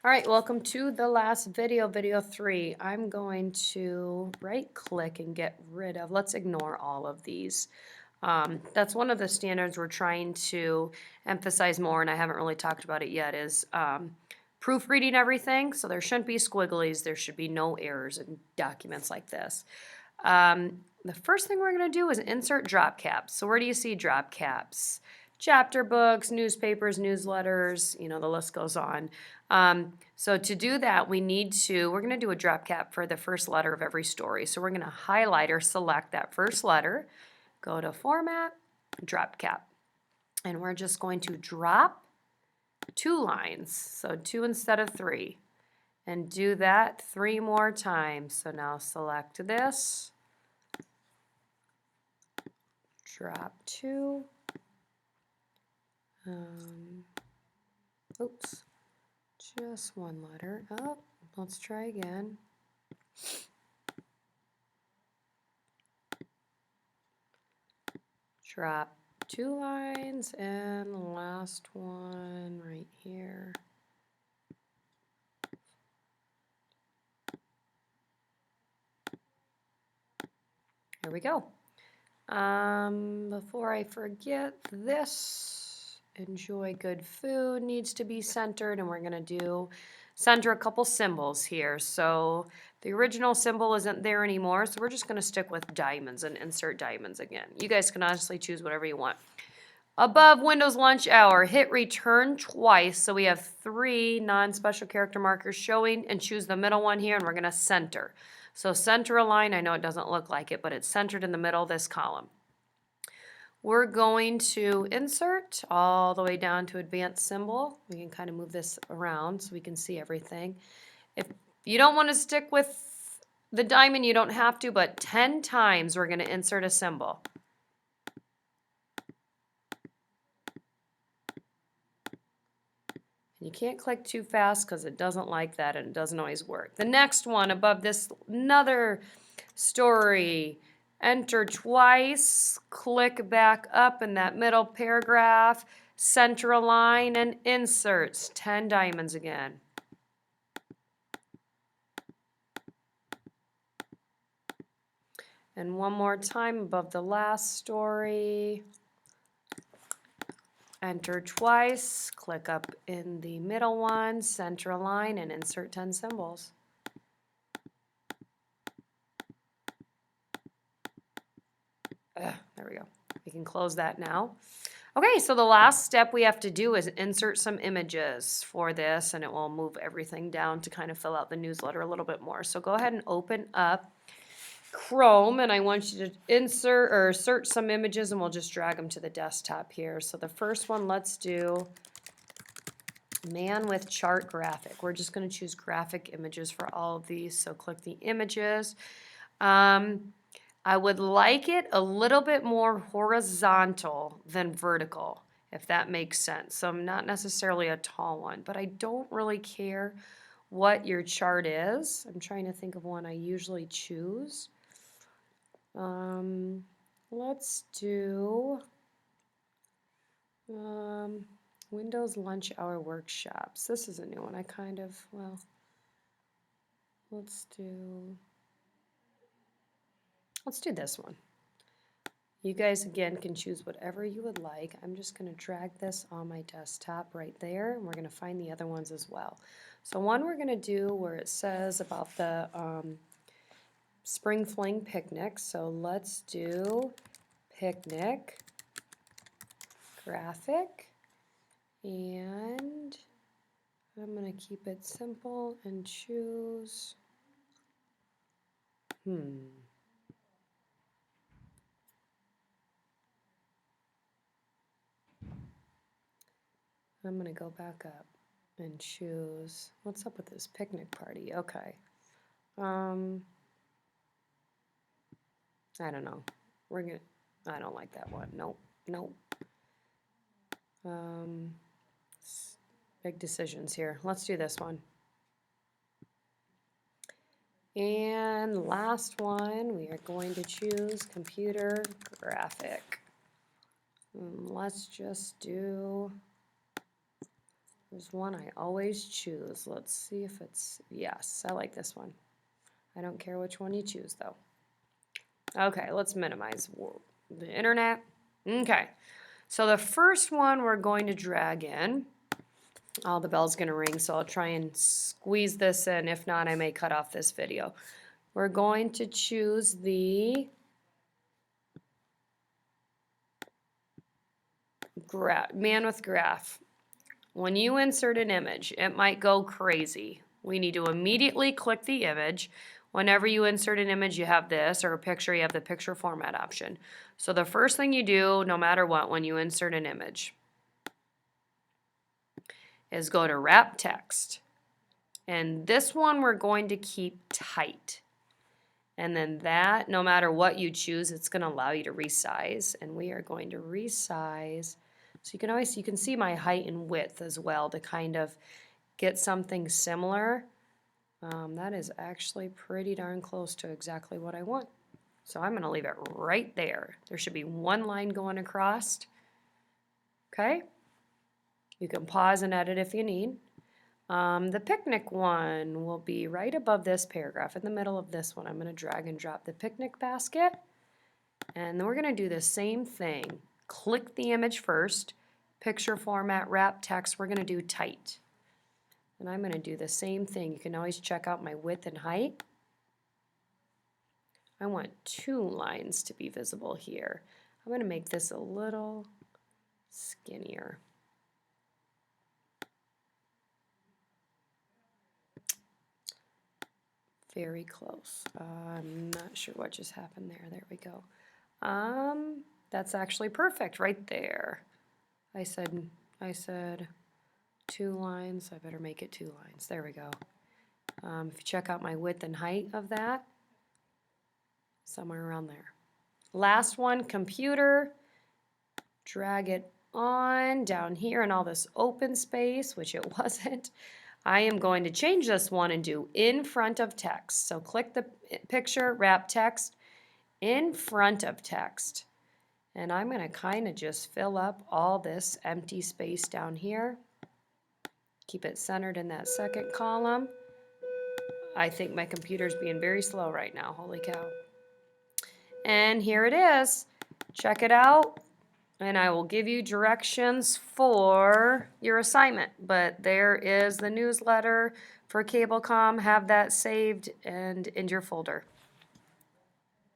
All right, welcome to the last video, video 3. I'm going to right click and get rid of, let's ignore all of these. That's one of the standards we're trying to emphasize more, and I haven't really talked about it yet, is proofreading everything. So there shouldn't be squigglies, there should be no errors in documents like this. The first thing we're going to do is insert drop caps. So where do you see drop caps? Chapter books, newspapers, newsletters, the list goes on. So to do that, we're going to do a drop cap for the first letter of every story. So we're going to highlight or select that first letter, go to Format, Drop Cap. And we're just going to drop 2 lines, so 2 instead of 3. And do that 3 more times. So now select this, drop 2. Oops, just 1 letter. Oh, let's try again. Drop 2 lines, and the last one right here. Here we go. Before I forget this, enjoy good food needs to be centered, and we're going to center a couple symbols here. So the original symbol isn't there anymore, so we're just going to stick with diamonds and insert diamonds again. You guys can honestly choose whatever you want. Above Windows lunch hour, hit return twice, so we have 3 non-special character markers showing, and choose the middle one here, and we're going to center. So center a line. I know it doesn't look like it, but it's centered in the middle of this column. We're going to insert all the way down to advanced symbol. We can kind of move this around so we can see everything. If you don't want to stick with the diamond, you don't have to, but 10 times we're going to insert a symbol. You can't click too fast because it doesn't like that and it doesn't always work. The next one above this, another story. Enter twice, click back up in that middle paragraph, center a line, and inserts 10 diamonds again. And one more time above the last story. Enter twice, click up in the middle one, center a line, and insert 10 symbols. There we go. We can close that now. Okay, so the last step we have to do is insert some images for this, and it will move everything down to kind of fill out the newsletter a little bit more. So go ahead and open up Chrome, and I want you to insert or search some images, and we'll just drag them to the desktop here. So the first one, let's do man with chart graphic. We're just going to choose graphic images for all of these, so click the images. I would like it a little bit more horizontal than vertical, if that makes sense. So I'm not necessarily a tall one, but I don't really care what your chart is. I'm trying to think of one I usually choose. Let's do Windows lunch hour workshops. This is a new one. Let's do this one. You guys, again, can choose whatever you would like. I'm just going to drag this on my desktop right there, and we're going to find the other ones as well. So one we're going to do where it says about the Spring Fling picnic. So let's do picnic graphic, and I'm going to keep it simple and choose I'm going to go back up and choose, what's up with this picnic party? Okay. I don't know. I don't like that one. Nope. Big decisions here. Let's do this one. And last one, we are going to choose computer graphic. Let's just do There's one I always choose. Let's see if it's, yes, I like this one. I don't care which one you choose though. Okay, let's minimize the internet. Okay, so the first one we're going to drag in. Oh, the bell's gonna ring, so I'll try and squeeze this in. If not, I may cut off this video. We're going to choose the man with graph. When you insert an image, it might go crazy. We need to immediately click the image. Whenever you insert an image, you have this, or a picture, you have the picture format option. So the first thing you do, no matter what, when you insert an image, is go to wrap text. And this one we're going to keep tight. And then that, no matter what you choose, it's going to allow you to resize. And we are going to resize. So you can see my height and width as well to kind of get something similar. That is actually pretty darn close to exactly what I want. So I'm going to leave it right there. There should be one line going across. Okay? You can pause and edit if you need. The picnic one will be right above this paragraph. In the middle of this one, I'm going to drag and drop the picnic basket. And then we're going to do the same thing. Click the image first. Picture format, wrap text, we're going to do tight. And I'm going to do the same thing. You can always check out my width and height. I want 2 lines to be visible here. I'm going to make this a little skinnier. Very close. I'm not sure what just happened there. There we go. That's actually perfect right there. I said 2 lines. I better make it 2 lines. There we go. If you check out my width and height of that, somewhere around there. Last one, computer. Drag it on down here in all this open space, which it wasn't. I am going to change this one and do in front of text. So click the picture, wrap text, in front of text. And I'm going to kind of just fill up all this empty space down here. Keep it centered in that second column. I think my computer's being very slow right now. Holy cow. And here it is. Check it out. And I will give you directions for your assignment. But there is the newsletter for CableCom. Have that saved and in your folder.